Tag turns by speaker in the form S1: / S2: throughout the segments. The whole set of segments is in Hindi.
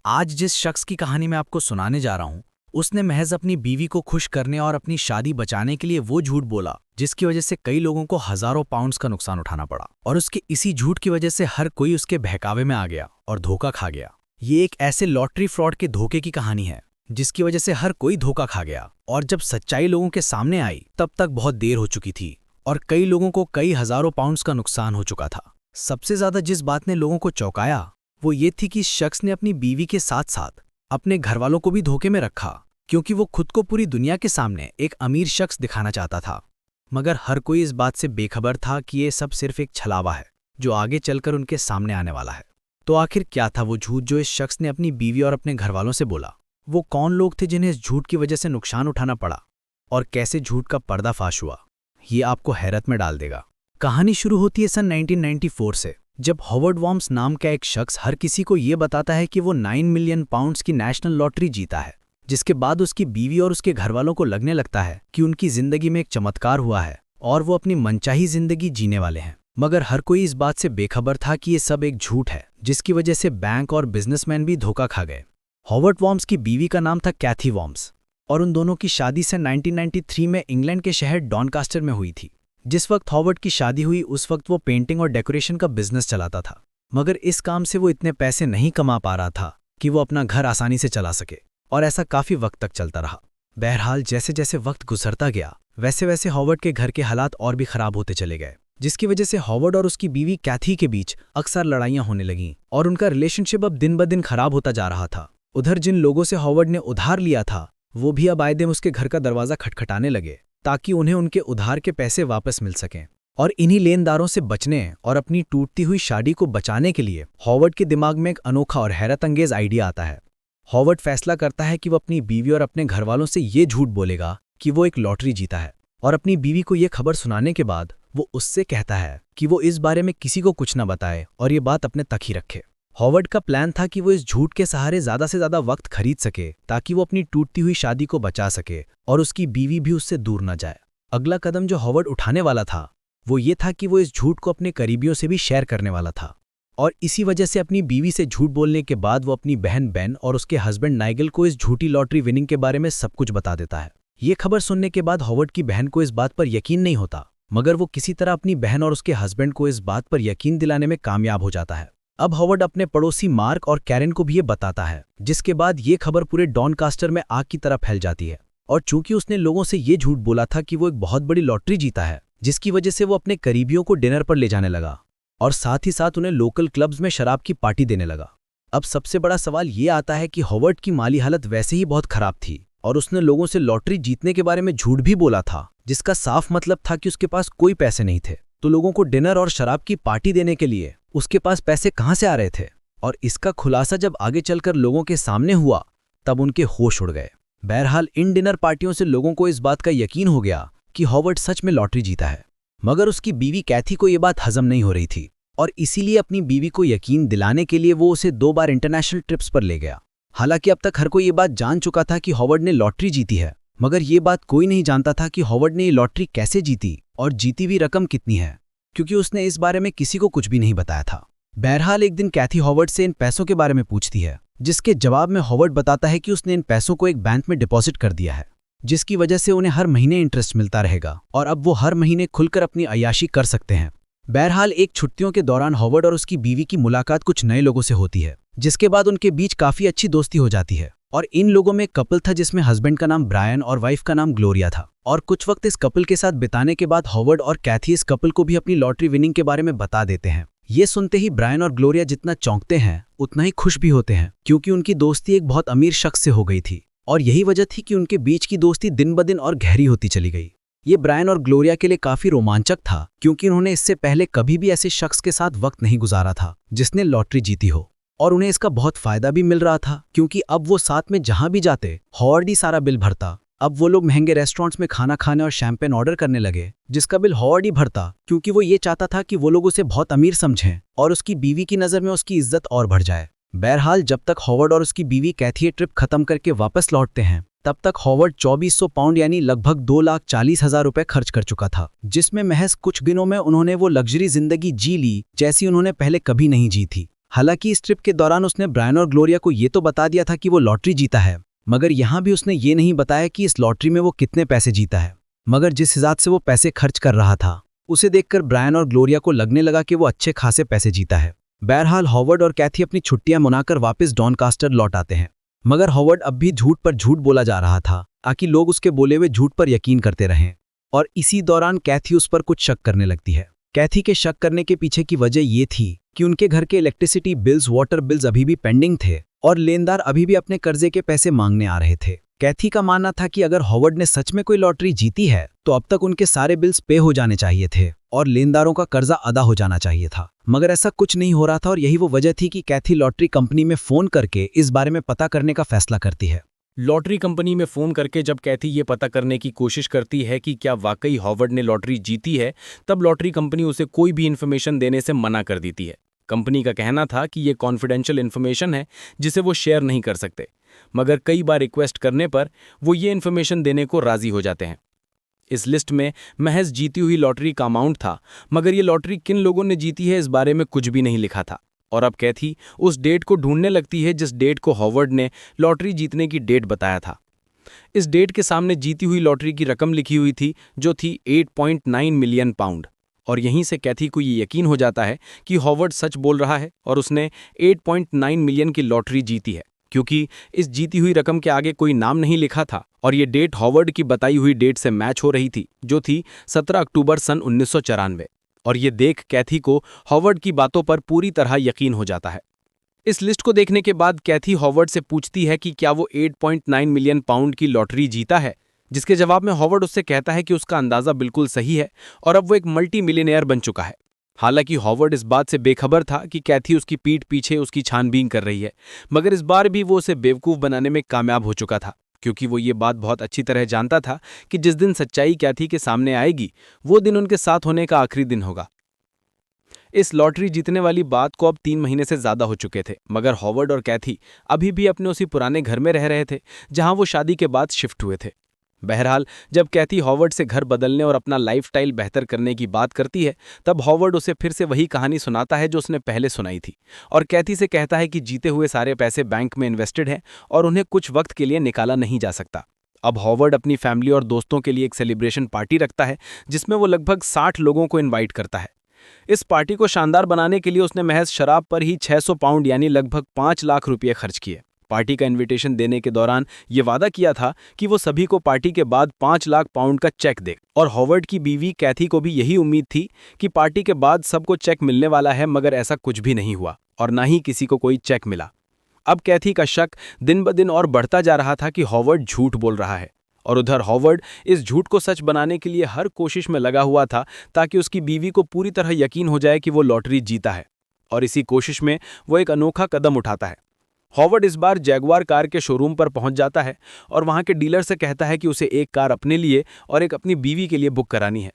S1: आज जिस शख्स की कहानी मैं आपको सुनाने जा रहा हूं, उसने महज अपनी बीवी को खुश करने और अपनी शादी बचाने के लिए वो झूठ बोला जिसकी वजह से कई लोगों को हजारों पाउंड्स का नुकसान उठाना पड़ा। और उसके इसी झूठ की वजह से हर कोई उसके बहकावे में आ गया और धोखा खा गया। ये एक ऐसे लॉटरी फ्रॉड के धोखे की कहानी है जिसकी वजह से हर कोई धोखा खा गया, और जब सच्चाई लोगों के सामने आई तब तक बहुत देर हो चुकी थी और कई लोगों को कई हजारों पाउंड्स का नुकसान हो चुका था। सबसे ज्यादा जिस बात ने लोगों को चौंकाया वो ये थी कि इस शख्स ने अपनी बीवी के साथ साथ अपने घरवालों को भी धोखे में रखा, क्योंकि वो खुद को पूरी दुनिया के सामने एक अमीर शख्स दिखाना चाहता था। मगर हर कोई इस बात से बेखबर था कि ये सब सिर्फ एक छलावा है जो आगे चलकर उनके सामने आने वाला है। तो आखिर क्या था वो झूठ जो इस शख्स ने अपनी बीवी और अपने घरवालों से बोला? वो कौन लोग थे जिन्हें इस झूठ की वजह से नुकसान उठाना पड़ा, और कैसे झूठ का पर्दाफाश हुआ, ये आपको हैरत में डाल देगा। कहानी शुरू होती है सन 1994 से, जब हॉवर्ड वॉम्स नाम का एक शख्स हर किसी को ये बताता है कि वो 9 मिलियन पाउंड्स की नेशनल लॉटरी जीता है, जिसके बाद उसकी बीवी और उसके घरवालों को लगने लगता है कि उनकी जिंदगी में एक चमत्कार हुआ है और वो अपनी मनचाही जिंदगी जीने वाले हैं। मगर हर कोई इस बात से बेखबर था कि ये सब एक झूठ है, जिसकी वजह से बैंक और बिजनेसमैन भी धोखा खा गए। हॉवर्ड वॉम्स की बीवी का नाम था कैथी वॉम्स, और उन दोनों की शादी सन 1993 में इंग्लैंड के शहर डॉनकास्टर में हुई थी। जिस वक्त हॉवर्ड की शादी हुई उस वक्त वो पेंटिंग और डेकोरेशन का बिजनेस चलाता था, मगर इस काम से वो इतने पैसे नहीं कमा पा रहा था कि वो अपना घर आसानी से चला सके, और ऐसा काफी वक्त तक चलता रहा। बहरहाल जैसे जैसे वक्त गुजरता गया वैसे वैसे हॉवर्ड के घर के हालात और भी खराब होते चले गए, जिसकी वजह से हॉवर्ड और उसकी बीवी कैथी के बीच अक्सर लड़ाइयां होने लगीं और उनका रिलेशनशिप अब दिन ब दिन खराब होता जा रहा था। उधर जिन लोगों से हॉवर्ड ने उधार लिया था वो भी अब आए दिन उसके घर का दरवाजा खटखटाने लगे ताकि उन्हें उनके उधार के पैसे वापस मिल सकें। और इन्हीं लेनदारों से बचने और अपनी टूटती हुई शादी को बचाने के लिए हॉवर्ड के दिमाग में एक अनोखा और हैरतअंगेज आइडिया आता है। हॉवर्ड फैसला करता है कि वो अपनी बीवी और अपने घरवालों से ये झूठ बोलेगा कि वो एक लॉटरी जीता है, और अपनी बीवी को ये खबर सुनाने के बाद वो उससे कहता है कि वो इस बारे में किसी को कुछ न बताए और ये बात अपने तक ही रखे। हॉवर्ड का प्लान था कि वो इस झूठ के सहारे ज्यादा से ज्यादा वक्त खरीद सके ताकि वो अपनी टूटती हुई शादी को बचा सके और उसकी बीवी भी उससे दूर न जाए। अगला कदम जो हॉवर्ड उठाने वाला था वो ये था कि वो इस झूठ को अपने करीबियों से भी शेयर करने वाला था, और इसी वजह से अपनी बीवी से झूठ बोलने के बाद वो अपनी बहन बेन और उसके हस्बैंड नाइगल को इस झूठी लॉटरी विनिंग के बारे में सब कुछ बता देता है। ये खबर सुनने के बाद हॉवर्ड की बहन को इस बात पर यकीन नहीं होता, मगर वो किसी तरह अपनी बहन और उसके हस्बैंड को इस बात पर यकीन दिलाने में कामयाब हो जाता है। अब हॉवर्ड अपने पड़ोसी मार्क और कैरेन को भी ये बताता है, जिसके बाद ये खबर पूरे डॉनकास्टर में आग की तरह फैल जाती है। और चूंकि उसने लोगों से ये झूठ बोला था कि वो एक बहुत बड़ी लॉटरी जीता है, जिसकी वजह से वो अपने करीबियों को डिनर पर ले जाने लगा और साथ ही साथ उन्हें लोकल क्लब्स में शराब की पार्टी देने लगा। अब सबसे बड़ा सवाल ये आता है कि हॉवर्ड की माली हालत वैसे ही बहुत खराब थी और उसने लोगों से लॉटरी जीतने के बारे में झूठ भी बोला था, जिसका साफ मतलब था कि उसके पास कोई पैसे नहीं थे। तो लोगों को डिनर और शराब की पार्टी देने के लिए उसके पास पैसे कहां से आ रहे थे? और इसका खुलासा जब आगे चलकर लोगों के सामने हुआ तब उनके होश उड़ गए। बहरहाल इन डिनर पार्टियों से लोगों को इस बात का यकीन हो गया कि हॉवर्ड सच में लॉटरी जीता है, मगर उसकी बीवी कैथी को यह बात हजम नहीं हो रही थी, और इसीलिए अपनी बीवी को यकीन दिलाने के लिए वो उसे 2 बार इंटरनेशनल ट्रिप्स पर ले गया। हालांकि अब तक हर कोई ये बात जान चुका था कि हॉवर्ड ने लॉटरी जीती है, मगर ये बात कोई नहीं जानता था कि हॉवर्ड ने ये लॉटरी कैसे जीती और जीती हुई रकम कितनी है, क्योंकि उसने इस बारे में किसी को कुछ भी नहीं बताया था। बहरहाल एक दिन कैथी हॉवर्ड से इन पैसों के बारे में पूछती है, जिसके जवाब में हॉवर्ड बताता है कि उसने इन पैसों को एक बैंक में डिपॉजिट कर दिया है, जिसकी वजह से उन्हें हर महीने इंटरेस्ट मिलता रहेगा और अब वो हर महीने खुलकर अपनी अय्याशी कर सकते हैं। बहरहाल एक छुट्टियों के दौरान हॉवर्ड और उसकी बीवी की मुलाकात कुछ नए लोगों से होती है, जिसके बाद उनके बीच काफी अच्छी दोस्ती हो जाती है। और इन लोगों में एक कपल था जिसमें हस्बैंड का नाम ब्रायन और वाइफ का नाम ग्लोरिया था। और कुछ वक्त इस कपल के साथ बिताने के बाद हॉवर्ड और कैथी इस कपल को भी अपनी लॉटरी विनिंग के बारे में बता देते हैं। ये सुनते ही ब्रायन और ग्लोरिया जितना चौंकते हैं उतना ही खुश भी होते हैं, क्योंकि उनकी दोस्ती एक बहुत अमीर शख्स से हो गई थी, और यही वजह थी कि उनके बीच की दोस्ती दिन ब दिन और गहरी होती चली गई। ये ब्रायन और ग्लोरिया के लिए काफी रोमांचक था, क्योंकि उन्होंने इससे पहले कभी भी ऐसे शख्स के साथ वक्त नहीं गुजारा था जिसने लॉटरी जीती हो, और उन्हें इसका बहुत फायदा भी मिल रहा था, क्योंकि अब वो साथ में जहां भी जाते हॉवर्ड ही सारा बिल भरता। अब वो लोग महंगे रेस्टोरेंट्स में खाना खाने और शैंपेन ऑर्डर करने लगे, जिसका बिल हॉवर्ड ही भरता, क्योंकि वो ये चाहता था कि वो लोग उसे बहुत अमीर समझें और उसकी बीवी की नज़र में उसकी इज्जत और बढ़ जाए। बहरहाल जब तक हॉवर्ड और उसकी बीवी कैथी ट्रिप खत्म करके वापस लौटते हैं तब तक हॉवर्ड 2400 पाउंड यानी लगभग 2,40,000 रुपए खर्च कर चुका था, जिसमें महज कुछ दिनों में उन्होंने वो लग्जरी जिंदगी जी ली जैसी उन्होंने पहले कभी नहीं जी थी। हालांकि इस ट्रिप के दौरान उसने ब्रायन और ग्लोरिया को ये तो बता दिया था कि वो लॉटरी जीता है, मगर यहाँ भी उसने ये नहीं बताया कि इस लॉटरी में वो कितने पैसे जीता है। मगर जिस हिसाब से वो पैसे खर्च कर रहा था, उसे देखकर ब्रायन और ग्लोरिया को लगने लगा कि वो अच्छे खासे पैसे जीता है। बहरहाल हॉवर्ड और कैथी अपनी छुट्टियां मनाकर वापस डॉनकास्टर लौट आते हैं, मगर हॉवर्ड अब भी झूठ पर झूठ बोला जा रहा था ताकि लोग उसके बोले हुए झूठ पर यकीन करते रहें। और इसी दौरान कैथी उस पर कुछ शक करने लगती है। कैथी के शक करने के पीछे की वजह ये थी कि उनके घर के इलेक्ट्रिसिटी बिल्स, वाटर बिल्स अभी भी पेंडिंग थे और लेनदार अभी भी अपने कर्जे के पैसे मांगने आ रहे थे। कैथी का मानना था कि अगर हॉवर्ड ने सच में कोई लॉटरी जीती है तो अब तक उनके सारे बिल्स पे हो जाने चाहिए थे और लेनदारों का कर्जा अदा हो जाना चाहिए था, मगर ऐसा कुछ नहीं हो रहा था। और यही वो वजह थी कि कैथी लॉटरी कंपनी में फोन करके इस बारे में पता करने का फैसला करती है।
S2: लॉटरी कंपनी में फ़ोन करके जब कैथी ये पता करने की कोशिश करती है कि क्या वाकई हॉवर्ड ने लॉटरी जीती है, तब लॉटरी कंपनी उसे कोई भी इन्फॉर्मेशन देने से मना कर देती है। कंपनी का कहना था कि ये कॉन्फिडेंशियल इन्फॉर्मेशन है जिसे वो शेयर नहीं कर सकते, मगर कई बार रिक्वेस्ट करने पर वो ये इन्फॉर्मेशन देने को राज़ी हो जाते हैं। इस लिस्ट में महज जीती हुई लॉटरी का अमाउंट था, मगर ये लॉटरी किन लोगों ने जीती है इस बारे में कुछ भी नहीं लिखा था। और अब कैथी उस डेट को ढूंढने लगती है जिस डेट को हॉवर्ड ने लॉटरी जीतने की डेट बताया था। इस डेट के सामने जीती हुई लॉटरी की रकम लिखी हुई थी, जो थी 8.9 मिलियन पाउंड। और यहीं से कैथी को ये यकीन हो जाता है कि हॉवर्ड सच बोल रहा है और उसने 8.9 मिलियन की लॉटरी जीती है, क्योंकि इस जीती हुई रकम के आगे कोई नाम नहीं लिखा था और ये डेट हॉवर्ड की बताई हुई डेट से मैच हो रही थी, जो थी 17 अक्टूबर सन 1994। और ये देख कैथी को हॉवर्ड की बातों पर पूरी तरह यकीन हो जाता है। इस लिस्ट को देखने के बाद कैथी हॉवर्ड से पूछती है कि क्या वो 8.9 मिलियन पाउंड की लॉटरी जीता है, जिसके जवाब में हॉवर्ड उससे कहता है कि उसका अंदाजा बिल्कुल सही है और अब वो एक मल्टी मिलियनेयर बन चुका है। हालांकि हॉवर्ड इस बात से बेखबर था कि कैथी उसकी पीठ पीछे उसकी छानबीन कर रही है, मगर इस बार भी वो उसे बेवकूफ़ बनाने में कामयाब हो चुका था, क्योंकि वो ये बात बहुत अच्छी तरह जानता था कि जिस दिन सच्चाई कैथी के सामने आएगी वो दिन उनके साथ होने का आखिरी दिन होगा। इस लॉटरी जीतने वाली बात को अब 3 महीने से ज्यादा हो चुके थे, मगर हॉवर्ड और कैथी अभी भी अपने उसी पुराने घर में रह रहे थे जहां वो शादी के बाद शिफ्ट हुए थे। बहरहाल जब कैथी हॉवर्ड से घर बदलने और अपना लाइफस्टाइल बेहतर करने की बात करती है, तब हॉवर्ड उसे फिर से वही कहानी सुनाता है जो उसने पहले सुनाई थी और कैथी से कहता है कि जीते हुए सारे पैसे बैंक में इन्वेस्टेड हैं और उन्हें कुछ वक्त के लिए निकाला नहीं जा सकता। अब हॉवर्ड अपनी फैमिली और दोस्तों के लिए एक सेलिब्रेशन पार्टी रखता है जिसमें वो लगभग 60 लोगों को इन्वाइट करता है। इस पार्टी को शानदार बनाने के लिए उसने महज शराब पर ही 600 पाउंड यानी लगभग 5 लाख रुपये खर्च किए। पार्टी का इनविटेशन देने के दौरान ये वादा किया था कि वो सभी को पार्टी के बाद 5 लाख पाउंड का चेक दे, और हॉवर्ड की बीवी कैथी को भी यही उम्मीद थी कि पार्टी के बाद सबको चेक मिलने वाला है, मगर ऐसा कुछ भी नहीं हुआ और ना ही किसी को कोई चेक मिला। अब कैथी का शक दिन ब दिन और बढ़ता जा रहा था कि हॉवर्ड झूठ बोल रहा है, और उधर हॉवर्ड इस झूठ को सच बनाने के लिए हर कोशिश में लगा हुआ था ताकि उसकी बीवी को पूरी तरह यकीन हो जाए कि वो लॉटरी जीता है। और इसी कोशिश में वो एक अनोखा कदम उठाता है। हॉवर्ड इस बार जैगुआर कार के शोरूम पर पहुंच जाता है और वहां के डीलर से कहता है कि उसे एक कार अपने लिए और एक अपनी बीवी के लिए बुक करानी है,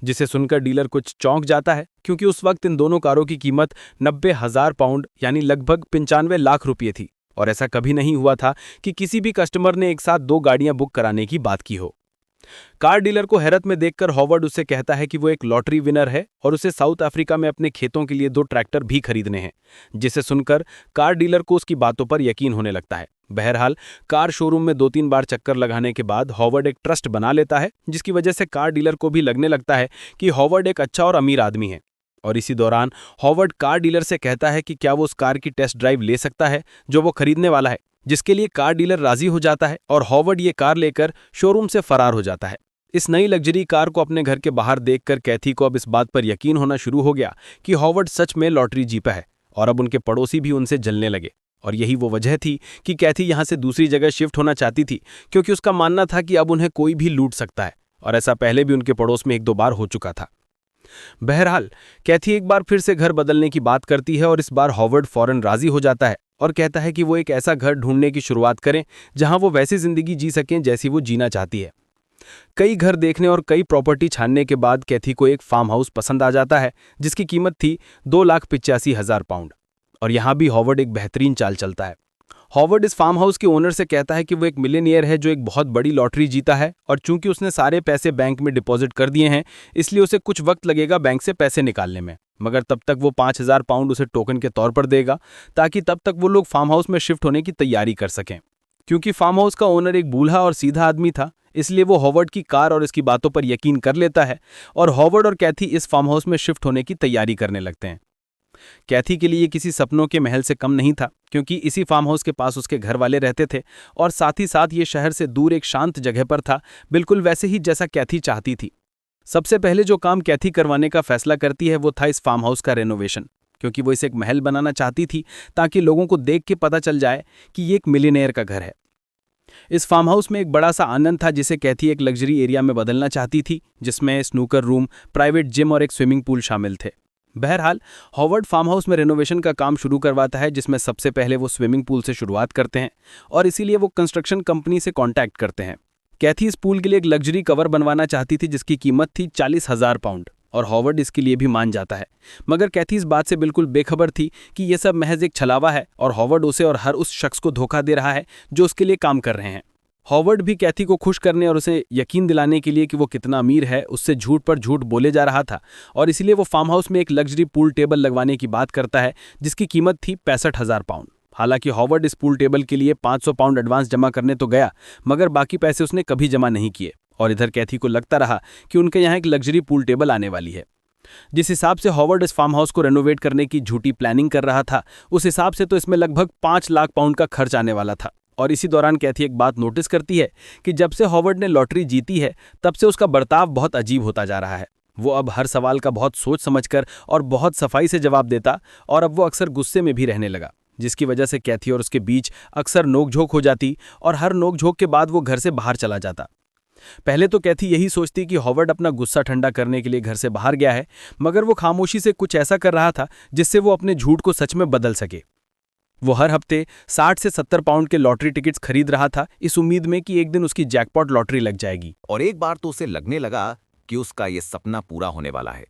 S2: जिसे सुनकर डीलर कुछ चौंक जाता है, क्योंकि उस वक्त इन दोनों कारों की कीमत 90,000 पाउंड यानी लगभग 95 लाख रुपये थी, और ऐसा कभी नहीं हुआ था कि किसी भी कस्टमर ने एक साथ 2 गाड़ियां बुक कराने की बात की हो। कार डीलर को हैरत में देखकर हॉवर्ड उससे कहता है कि वो एक लॉटरी विनर है और उसे साउथ अफ्रीका में अपने खेतों के लिए 2 ट्रैक्टर भी खरीदने हैं, जिसे सुनकर कार डीलर को उसकी बातों पर यकीन होने लगता है। बहरहाल कार शोरूम में 2-3 बार चक्कर लगाने के बाद हॉवर्ड एक ट्रस्ट बना लेता है, जिसकी वजह से कार डीलर को भी लगने लगता है कि हॉवर्ड एक अच्छा और अमीर आदमी है। और इसी दौरान हॉवर्ड कार डीलर से कहता है कि क्या वो उस कार की टेस्ट ड्राइव ले सकता है जो वो खरीदने वाला है, जिसके लिए कार डीलर राजी हो जाता है और हॉवर्ड ये कार लेकर शोरूम से फरार हो जाता है। इस नई लग्जरी कार को अपने घर के बाहर देखकर कैथी को अब इस बात पर यकीन होना शुरू हो गया कि हॉवर्ड सच में लॉटरी जीता है, और अब उनके पड़ोसी भी उनसे जलने लगे। और यही वो वजह थी कि कैथी यहाँ से दूसरी जगह शिफ्ट होना चाहती थी, क्योंकि उसका मानना था कि अब उन्हें कोई भी लूट सकता है, और ऐसा पहले भी उनके पड़ोस में 1-2 बार हो चुका था। बहरहाल कैथी एक बार फिर से घर बदलने की बात करती है और इस बार हॉवर्ड फौरन राजी हो जाता है और कहता है कि वो एक ऐसा घर ढूंढने की शुरुआत करें जहां वो वैसी जिंदगी जी सकें जैसी वो जीना चाहती है। कई घर देखने और कई प्रॉपर्टी छानने के बाद कैथी को एक फार्म हाउस पसंद आ जाता है, जिसकी कीमत थी 2,85,000 पाउंड। और यहां भी हॉवर्ड एक बेहतरीन चाल चलता है। हॉवर्ड इस फार्म हाउस के ओनर से कहता है कि वो एक मिलियनियर है जो एक बहुत बड़ी लॉटरी जीता है, और चूंकि उसने सारे पैसे बैंक में डिपॉजिट कर दिए हैं, इसलिए उसे कुछ वक्त लगेगा बैंक से पैसे निकालने में। मगर तब तक वो 5,000 पाउंड उसे टोकन के तौर पर देगा, ताकि तब तक वो लोग फार्म हाउस में शिफ्ट होने की तैयारी कर सकें। क्योंकि फार्म हाउस का ओनर एक बूढ़ा और सीधा आदमी था, इसलिए वो हॉवर्ड की कार और इसकी बातों पर यकीन कर लेता है और हॉवर्ड और कैथी इस फार्म हाउस में शिफ्ट होने की तैयारी करने लगते हैं। कैथी के लिए किसी सपनों के महल से कम नहीं था, क्योंकि इसी फार्म हाउस के पास उसके घर वाले रहते थे और साथ ही साथ ये शहर से दूर एक शांत जगह पर था, बिल्कुल वैसे ही जैसा कैथी चाहती थी। सबसे पहले जो काम कैथी करवाने का फैसला करती है वो था इस फार्म हाउस का रेनोवेशन, क्योंकि वो इसे एक महल बनाना चाहती थी ताकि लोगों को देख के पता चल जाए कि ये एक मिलियनेयर का घर है। इस फार्म हाउस में एक बड़ा सा आनंद था जिसे कैथी एक लग्जरी एरिया में बदलना चाहती थी, जिसमें स्नूकर रूम, प्राइवेट जिम और एक स्विमिंग पूल शामिल थे। बहरहाल हॉवर्ड फार्म हाउस में रेनोवेशन का काम शुरू करवाता है, जिसमें सबसे पहले वो स्विमिंग पूल से शुरुआत करते हैं और इसीलिए वो कंस्ट्रक्शन कंपनी से कॉन्टैक्ट करते हैं। कैथी इस पूल के लिए एक लग्जरी कवर बनवाना चाहती थी जिसकी कीमत थी 40,000 पाउंड और हॉवर्ड इसके लिए भी मान जाता है। मगर कैथी इस बात से बिल्कुल बेखबर थी कि यह सब महज एक छलावा है और हॉवर्ड उसे और हर उस शख्स को धोखा दे रहा है जो उसके लिए काम कर रहे हैं। हॉवर्ड भी कैथी को खुश करने और उसे यकीन दिलाने के लिए कि वो कितना अमीर है, उससे झूठ पर झूठ बोले जा रहा था और इसीलिए वो फार्म हाउस में एक लग्जरी पूल टेबल लगवाने की बात करता है जिसकी कीमत थी 65,000 पाउंड। हालांकि हॉवर्ड इस पूल टेबल के लिए 500 पाउंड एडवांस जमा करने तो गया, मगर बाकी पैसे उसने कभी जमा नहीं किए और इधर कैथी को लगता रहा कि उनके यहाँ एक लग्जरी पूल टेबल आने वाली है। जिस हिसाब से हॉवर्ड इस फार्म हाउस को रेनोवेट करने की झूठी प्लानिंग कर रहा था, उस हिसाब से तो इसमें लगभग 5 लाख पाउंड का खर्च आने वाला था। और इसी दौरान कैथी एक बात नोटिस करती है कि जब से हॉवर्ड ने लॉटरी जीती है तब से उसका बर्ताव बहुत अजीब होता जा रहा है। वो अब हर सवाल का बहुत सोच समझकर और बहुत सफाई से जवाब देता और अब वो अक्सर गुस्से में भी रहने लगा, जिसकी वजह से कैथी और उसके बीच अक्सर नोकझोंक हो जाती और हर नोकझोंक के बाद वो घर से बाहर चला जाता। पहले तो कैथी यही सोचती कि हॉवर्ड अपना गुस्सा ठंडा करने के लिए घर से बाहर गया है, मगर वो खामोशी से कुछ ऐसा कर रहा था जिससे वो अपने झूठ को सच में बदल सके। वो हर हफ्ते 60 से 70 पाउंड के लॉटरी टिकट्स खरीद रहा था, इस उम्मीद में कि एक दिन उसकी जैकपॉट लॉटरी लग जाएगी।
S3: और एक बार तो उसे लगने लगा कि उसका ये सपना पूरा होने वाला है।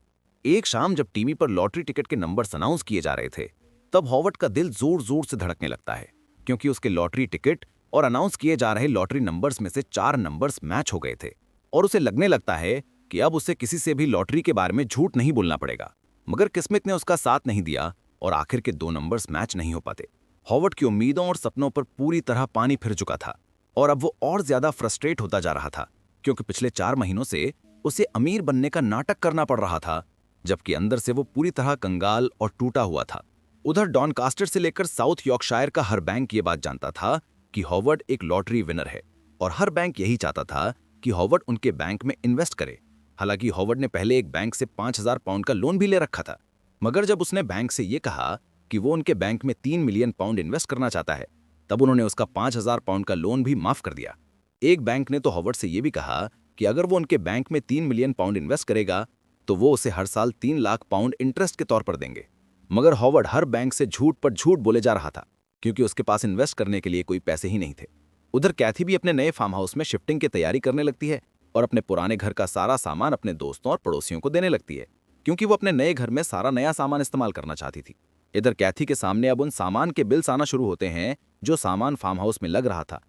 S3: एक शाम जब टीवी पर लॉटरी टिकट के नंबर्स अनाउंस किए जा रहे थे, तब हॉवर्ड का दिल जोर जोर से धड़कने लगता है, क्योंकि उसके लॉटरी टिकट और अनाउंस किए जा रहे लॉटरी नंबर्स में से 4 नंबर्स मैच हो गए थे और उसे लगने लगता है कि अब उसे किसी से भी लॉटरी के बारे में झूठ नहीं बोलना पड़ेगा। मगर किस्मत ने उसका साथ नहीं दिया और आखिर के 2 नंबर्स मैच नहीं हो पाते। हॉवर्ड की उम्मीदों और सपनों पर पूरी तरह पानी फिर चुका था और अब वो और ज्यादा फ्रस्ट्रेट होता जा रहा था, क्योंकि पिछले 4 महीनों से उसे अमीर बनने का नाटक करना पड़ रहा था, जबकि अंदर से वो पूरी तरह कंगाल और टूटा हुआ था। उधर डॉनकास्टर से लेकर साउथ यॉर्कशायर का हर बैंक ये बात जानता था कि हॉवर्ड एक लॉटरी विनर है और हर बैंक यही चाहता था कि हॉवर्ड उनके बैंक में इन्वेस्ट करे। हालांकि हॉवर्ड ने पहले एक बैंक से 5,000 पाउंड का लोन भी ले रखा था, मगर जब उसने बैंक से ये कहा कि वो उनके बैंक में 3 मिलियन पाउंड इन्वेस्ट करना चाहता है, तब उन्होंने उसका 5,000 पाउंड का लोन भी माफ कर दिया। एक बैंक ने तो हॉवर्ड से ये भी कहा कि अगर वो उनके बैंक में 3 मिलियन पाउंड इन्वेस्ट करेगा तो वो उसे हर साल 3 लाख पाउंड इंटरेस्ट के तौर पर देंगे। मगर हॉवर्ड हर बैंक से झूठ पर झूठ बोले जा रहा था, क्योंकि उसके पास इन्वेस्ट करने के लिए कोई पैसे ही नहीं थे। उधर कैथी भी अपने नए फार्म हाउस में शिफ्टिंग की तैयारी करने लगती है और अपने पुराने घर का सारा सामान अपने दोस्तों और पड़ोसियों को देने लगती है, क्योंकि वो अपने नए घर में सारा नया सामान इस्तेमाल करना चाहती थी। इधर कैथी के सामने अब उन सामान के बिल्स आना शुरू होते हैं जो सामान फार्म हाउस में लग रहा था,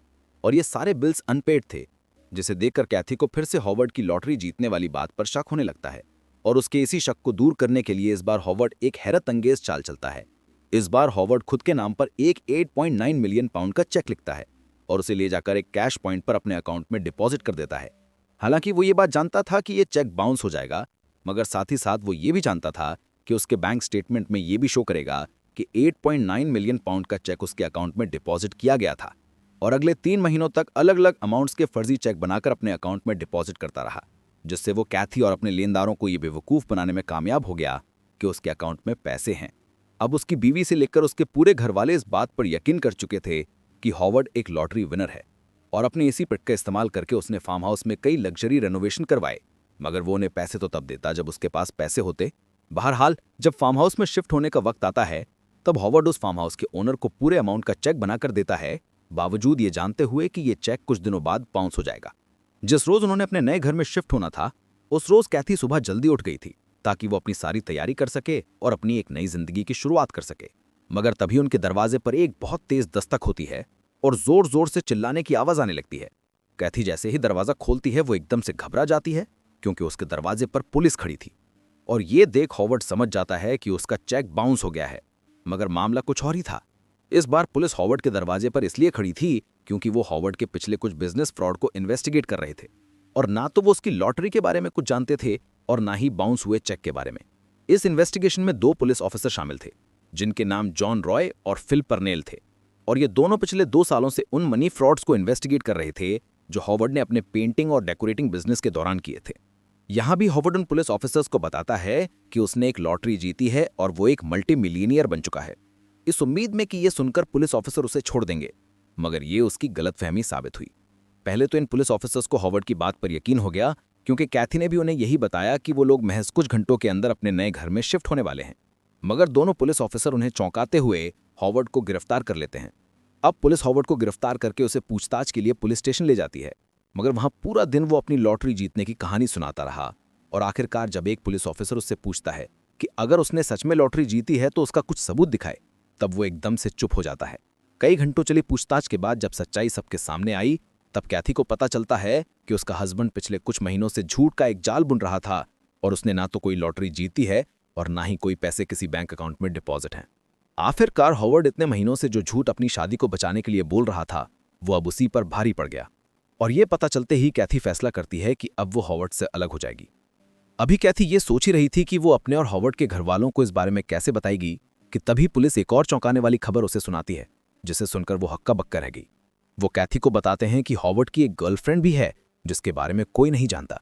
S3: और ये सारे बिल्स अनपेड थे, जिसे देखकर कैथी को फिर से हॉवर्ड की लॉटरी जीतने वाली बात पर शक होने लगता है। और उसके इसी शक को दूर करने के लिए इस बार हॉवर्ड एक हैरत अंगेज चाल चलता है। इस बार हॉवर्ड खुद के नाम पर एक 8.9 मिलियन पाउंड का चेक लिखता है और उसे ले जाकर एक कैश पॉइंट पर अपने अकाउंट में डिपॉजिट कर देता है। हालांकि वो ये बात जानता था कि ये चेक बाउंस हो जाएगा, मगर साथ ही साथ वो ये भी जानता था कि उसके बैंक स्टेटमेंट में ये भी शो करेगा कि 8.9 मिलियन पाउंड का चेक उसके अकाउंट में डिपॉजिट किया गया था और अगले 3 महीनों तक अलग अलग अमाउंट्स के फर्जी चेक बनाकर अपने अकाउंट में डिपॉजिट करता रहा, जिससे वो कैथी और अपने लेनदारों को ये बेवकूफ़ बनाने में कामयाब हो गया कि उसके अकाउंट में पैसे हैं। अब उसकी बीवी से लेकर उसके पूरे घर वाले इस बात पर यकीन कर चुके थे कि हॉवर्ड एक लॉटरी विनर है, और अपने इसी ट्रिक का इस्तेमाल करके उसने फार्म हाउस में कई लग्जरी रेनोवेशन करवाए, मगर वो उन्हें पैसे तो तब देता जब उसके पास पैसे होते। बहरहाल जब फार्म हाउस में शिफ्ट होने का वक्त आता है, तब हॉवर्ड उस फार्म हाउस के ओनर को पूरे अमाउंट का चेक बनाकर देता है, बावजूद ये जानते हुए कि ये चेक कुछ दिनों बाद बाउंस हो जाएगा। जिस रोज उन्होंने अपने नए घर में शिफ्ट होना था, उस रोज कैथी सुबह जल्दी उठ गई थी ताकि वो अपनी सारी तैयारी कर सके और अपनी एक नई जिंदगी की शुरुआत कर सके। मगर तभी उनके दरवाजे पर एक बहुत तेज दस्तक होती है और जोर जोर से चिल्लाने की आवाज आने लगती है। कैथी जैसे ही दरवाजा खोलती है वो एकदम से घबरा जाती है, क्योंकि उसके दरवाजे पर पुलिस खड़ी थी और ये देख हॉवर्ड समझ जाता है कि उसका चेक बाउंस हो गया है। मगर मामला कुछ और ही था। इस बार पुलिस हॉवर्ड के दरवाजे पर इसलिए खड़ी थी क्योंकि वो हॉवर्ड के पिछले कुछ बिजनेस फ्रॉड को इन्वेस्टिगेट कर रहे थे, और ना तो वो उसकी लॉटरी के बारे में कुछ जानते थे और ना ही बाउंस हुए चेक के बारे में। इस इन्वेस्टिगेशन में 2 पुलिस ऑफिसर शामिल थे जिनके नाम जॉन रॉय और फिल परनेल थे, और ये दोनों पिछले 2 सालों से उन मनी फ्रॉड्स को इन्वेस्टिगेट कर रहे थे जो हॉवर्ड ने अपने पेंटिंग और डेकोरेटिंग बिजनेस के दौरान किए थे। यहां भी हॉवर्ड उन पुलिस ऑफिसर्स को बताता है कि उसने एक लॉटरी जीती है और वो एक मल्टी मिलियनियर बन चुका है, इस उम्मीद में कि ये सुनकर पुलिस ऑफिसर उसे छोड़ देंगे। मगर ये उसकी गलतफहमी साबित हुई। पहले तो इन पुलिस ऑफिसर्स को हॉवर्ड की बात पर यकीन हो गया क्योंकि कैथी ने भी उन्हें यही बताया कि वो लोग महज कुछ घंटों के अंदर अपने नए घर में शिफ्ट होने वाले हैं। मगर दोनों पुलिस ऑफिसर उन्हें चौंकाते हुए हॉवर्ड को गिरफ्तार कर लेते हैं। अब पुलिस हॉवर्ड को गिरफ्तार करके उसे पूछताछ के लिए पुलिस स्टेशन ले जाती है, मगर वहां पूरा दिन वो अपनी लॉटरी जीतने की कहानी सुनाता रहा। और आखिरकार जब एक पुलिस ऑफिसर उससे पूछता है कि अगर उसने सच में लॉटरी जीती है तो उसका कुछ सबूत दिखाए, तब वो एकदम से चुप हो जाता है। कई घंटों चली पूछताछ के बाद जब सच्चाई सबके सामने आई, तब कैथी को पता चलता है कि उसका हस्बैंड पिछले कुछ महीनों से झूठ का एक जाल बुन रहा था और उसने ना तो कोई लॉटरी जीती है और ना ही कोई पैसे किसी बैंक अकाउंट में डिपॉजिट हैं। आखिरकार हॉवर्ड इतने महीनों से जो झूठ अपनी शादी को बचाने के लिए बोल रहा था, वो अब उसी पर भारी पड़ गया। और ये पता चलते ही कैथी फैसला करती है कि अब वो हॉवर्ड से अलग हो जाएगी। अभी कैथी ये सोच ही रही थी कि वो अपने और हॉवर्ड के घरवालों को इस बारे में कैसे बताएगी कि तभी पुलिस एक और चौंकाने वाली खबर उसे सुनाती है, जिसे सुनकर वो हक्का बक्का रह गई। वो कैथी को बताते हैं कि हॉवर्ड की एक गर्लफ्रेंड भी है जिसके बारे में कोई नहीं जानता,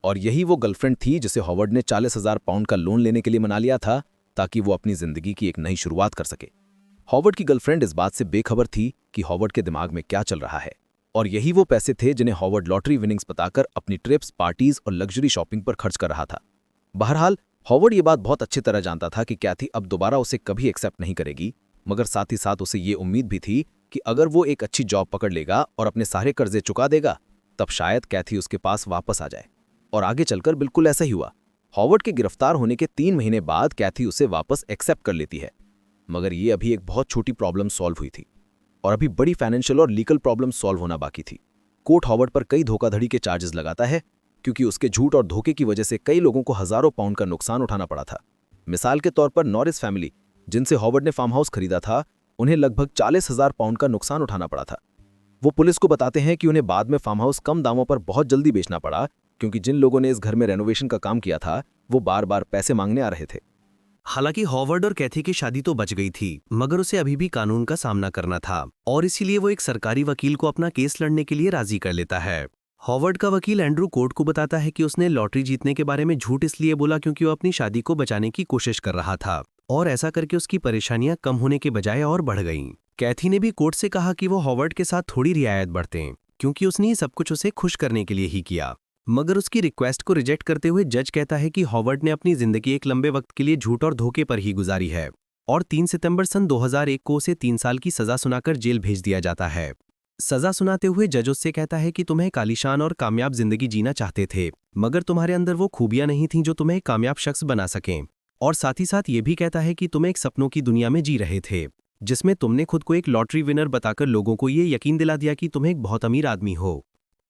S3: और यही वो गर्लफ्रेंड थी जिसे हॉवर्ड ने 40,000 पाउंड का लोन लेने के लिए मना लिया था ताकि वो अपनी जिंदगी की एक नई शुरुआत कर सके। हॉवर्ड की गर्लफ्रेंड इस बात से बेखबर थी कि हॉवर्ड के दिमाग में क्या चल रहा है, और यही वो पैसे थे जिन्हें हॉवर्ड लॉटरी विनिंग्स बताकर अपनी ट्रिप्स, पार्टीज और लग्जरी शॉपिंग पर खर्च कर रहा था। बहरहाल हॉवर्ड ये बात बहुत अच्छी तरह जानता था कि कैथी अब दोबारा उसे कभी एक्सेप्ट नहीं करेगी, मगर साथ ही साथ उसे ये उम्मीद भी थी कि अगर वो एक अच्छी जॉब पकड़ लेगा और अपने सारे कर्जे चुका देगा, तब शायद कैथी उसके पास वापस आ जाए। और आगे चलकर बिल्कुल ऐसा ही हुआ। हॉवर्ड के गिरफ्तार होने के 3 महीने बाद कैथी उसे वापस एक्सेप्ट कर लेती है, मगर ये अभी एक बहुत छोटी प्रॉब्लम सॉल्व हुई थी और अभी बड़ी फाइनेंशियल और लीगल प्रॉब्लम सॉल्व होना बाकी थी। कोर्ट हॉवर्ड पर कई धोखाधड़ी के चार्जेस लगाता है क्योंकि उसके झूठ और धोखे की वजह से कई लोगों को हजारों पाउंड का नुकसान उठाना पड़ा था। मिसाल के तौर पर नॉरिस फैमिली, जिनसे हॉवर्ड ने फार्म हाउस खरीदा था, उन्हें लगभग 40,000 पाउंड का नुकसान उठाना पड़ा था। वो पुलिस को बताते हैं कि उन्हें बाद में फार्म हाउस कम दामों पर बहुत जल्दी बेचना पड़ा क्योंकि जिन लोगों ने इस घर में रेनोवेशन का काम किया था वो बार बार पैसे मांगने आ रहे थे।
S4: हालांकि हॉवर्ड और कैथी की शादी तो बच गई थी, मगर उसे अभी भी कानून का सामना करना था और इसीलिए वो एक सरकारी वकील को अपना केस लड़ने के लिए राजी कर लेता है। हॉवर्ड का वकील एंड्रू कोर्ट को बताता है कि उसने लॉटरी जीतने के बारे में झूठ इसलिए बोला क्योंकि वो अपनी शादी को बचाने की कोशिश कर रहा था, और ऐसा करके उसकी परेशानियां कम होने के बजाय और बढ़ गईं। कैथी ने भी कोर्ट से कहा कि वो हॉवर्ड के साथ थोड़ी रियायत बरतें क्योंकि उसने ये सब कुछ उसे खुश करने के लिए ही किया, मगर उसकी रिक्वेस्ट को रिजेक्ट करते हुए जज कहता है कि हॉवर्ड ने अपनी जिंदगी एक लंबे वक्त के लिए झूठ और धोखे पर ही गुजारी है, और 3 सितंबर सन 2001 को उसे 3 साल की सजा सुनाकर जेल भेज दिया जाता है। सजा सुनाते हुए जज उससे कहता है कि तुम्हें एक आलीशान और कामयाब जिंदगी जीना चाहते थे, मगर तुम्हारे अंदर वो खूबियां नहीं थीं जो तुम्हें एक कामयाब शख्स बना सकें, और साथ ही साथ ये भी कहता है कि तुम एक सपनों की दुनिया में जी रहे थे जिसमें तुमने खुद को एक लॉटरी विनर बताकर लोगों को ये यकीन दिला दिया कि तुम एक बहुत अमीर आदमी हो।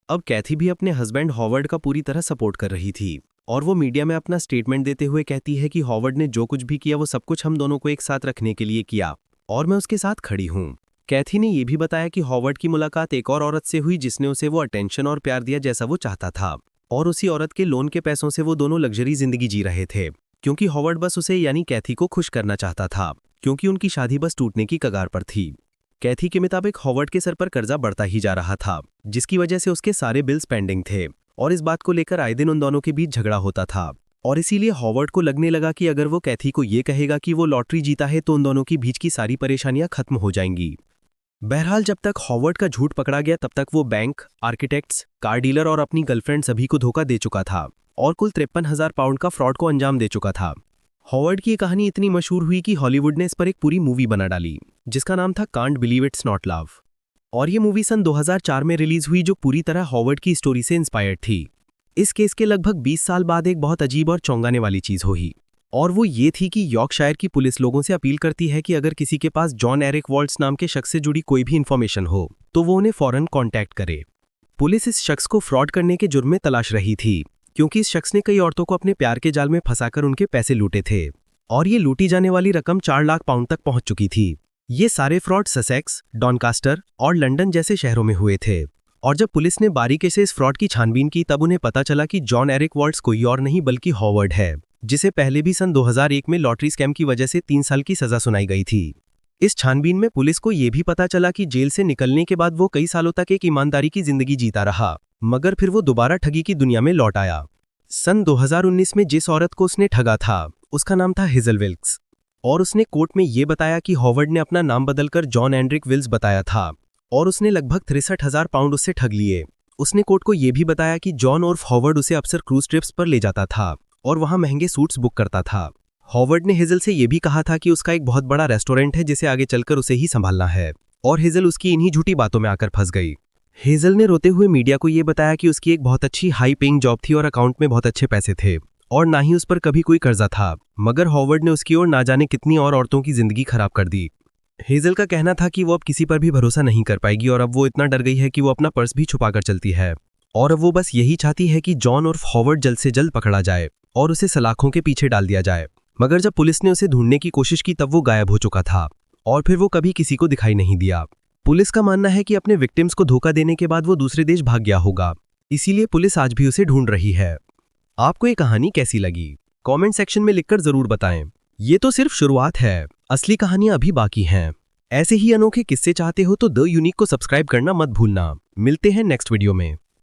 S4: अब कैथी भी अपने हस्बैंड हॉवर्ड का पूरी तरह सपोर्ट कर रही थी, और वो मीडिया में अपना स्टेटमेंट देते हुए कहती है कि हॉवर्ड ने जो कुछ भी किया वो सब कुछ हम दोनों को एक साथ रखने के लिए किया और मैं उसके साथ खड़ी हूँ। कैथी ने यह भी बताया कि हॉवर्ड की मुलाकात एक और औरत से हुई जिसने उसे वो अटेंशन और प्यार दिया जैसा वो चाहता था, और उसी औरत के लोन के पैसों से वो दोनों लग्जरी जिंदगी जी रहे थे क्योंकि हॉवर्ड बस उसे यानी कैथी को खुश करना चाहता था क्योंकि उनकी शादी बस टूटने की कगार पर थी। कैथी के मुताबिक हॉवर्ड के सर पर कर्जा बढ़ता ही जा रहा था जिसकी वजह से उसके सारे बिल्स पेंडिंग थे, और इस बात को लेकर आए दिन उन दोनों के बीच झगड़ा होता था, और इसीलिए हॉवर्ड को लगने लगा कि अगर वो कैथी को ये कहेगा कि वो लॉटरी जीता है तो उन दोनों के बीच की सारी परेशानियां खत्म हो जाएंगी। बहरहाल जब तक हॉवर्ड का झूठ पकड़ा गया तब तक वो बैंक, आर्किटेक्ट्स, कार डीलर और अपनी गर्लफ्रेंड सभी को धोखा दे चुका था और कुल 53,000 पाउंड का फ्रॉड को अंजाम दे चुका था। हॉवर्ड की ये कहानी इतनी मशहूर हुई कि हॉलीवुड ने इस पर एक पूरी मूवी बना डाली जिसका नाम था can't believe it's not love, और ये मूवी सन 2004 में रिलीज हुई जो पूरी तरह हॉवर्ड की स्टोरी से इंस्पायर्ड थी। इस केस के लगभग 20 साल बाद एक बहुत अजीब और चौंकाने वाली चीज हुई, और वो ये थी कि यॉर्कशायर की पुलिस लोगों से अपील करती है कि अगर किसी के पास जॉन एरिक वॉल्ट्स नाम के शख्स से जुड़ी कोई भी इन्फॉर्मेशन हो तो वो उन्हें फौरन कॉन्टैक्ट करे। पुलिस इस शख्स को फ्रॉड करने के जुर्म में तलाश रही थी क्योंकि इस शख्स ने कई औरतों को अपने प्यार के जाल में फंसाकर उनके पैसे लूटे थे और ये लूटी जाने वाली रकम 4 लाख पाउंड तक पहुंच चुकी थी। ये सारे फ्रॉड ससेक्स, डॉनकास्टर और लंदन जैसे शहरों में हुए थे और जब पुलिस ने बारीकी से इस फ्रॉड की छानबीन की तब उन्हें पता चला कि जॉन एरिक वॉल्ट्स कोई और नहीं बल्कि हॉवर्ड है, जिसे पहले भी सन 2001 में लॉटरी स्कैम की वजह से 3 साल की सजा सुनाई गई थी। इस छानबीन में पुलिस को यह भी पता चला कि जेल से निकलने के बाद वो कई सालों तक एक ईमानदारी की जिंदगी जीता रहा, मगर फिर वो दोबारा ठगी की दुनिया में लौट आया। सन 2019 में जिस औरत को उसने ठगा था उसका नाम था हेजल विल्क्स और उसने कोर्ट में ये बताया कि हॉवर्ड ने अपना नाम बदलकर जॉन एंड्रिक विल्स बताया था और उसने लगभग 63,000 पाउंड उससे ठग लिए। उसने कोर्ट को यह भी बताया कि जॉन और हॉवर्ड उसे अक्सर क्रूज ट्रिप्स पर ले जाता था और वहां महंगे सूट्स बुक करता था। हॉवर्ड ने हेजल से यह भी कहा था कि उसका एक बहुत बड़ा रेस्टोरेंट है जिसे आगे चलकर उसे ही संभालना है और हेजल उसकी इन्हीं झूठी बातों में आकर फंस गई। हेजल ने रोते हुए मीडिया को यह बताया कि उसकी एक बहुत अच्छी हाई पेइंग जॉब थी और अकाउंट में बहुत अच्छे पैसे थे और ना ही उस पर कभी कोई कर्जा था, मगर हॉवर्ड ने उसकी ओर ना जाने कितनी और औरतों की जिंदगी खराब कर दी। हेजल का कहना था कि वो अब किसी पर भी भरोसा नहीं कर पाएगी और अब वो इतना डर गई है कि वो अपना पर्स भी छुपाकर चलती है और अब वो बस यही चाहती है कि जॉन और हॉवर्ड जल्द से जल्द पकड़ा जाए और उसे सलाखों के पीछे डाल दिया जाए। मगर जब पुलिस ने उसे ढूंढने की कोशिश की तब वो गायब हो चुका था और फिर वो कभी किसी को दिखाई नहीं दिया। पुलिस का मानना है कि अपने विक्टिम्स को धोखा देने के बाद वो दूसरे देश भाग गया होगा, इसीलिए पुलिस आज भी उसे ढूंढ रही है। आपको ये कहानी कैसी लगी? कमेंट सेक्शन में लिखकर जरूर बताएं। ये तो सिर्फ शुरुआत है, असली कहानियां अभी बाकी हैं। ऐसे ही अनोखे किस्से चाहते हो तो द यूनिक को सब्सक्राइब करना मत भूलना। मिलते हैं नेक्स्ट वीडियो में।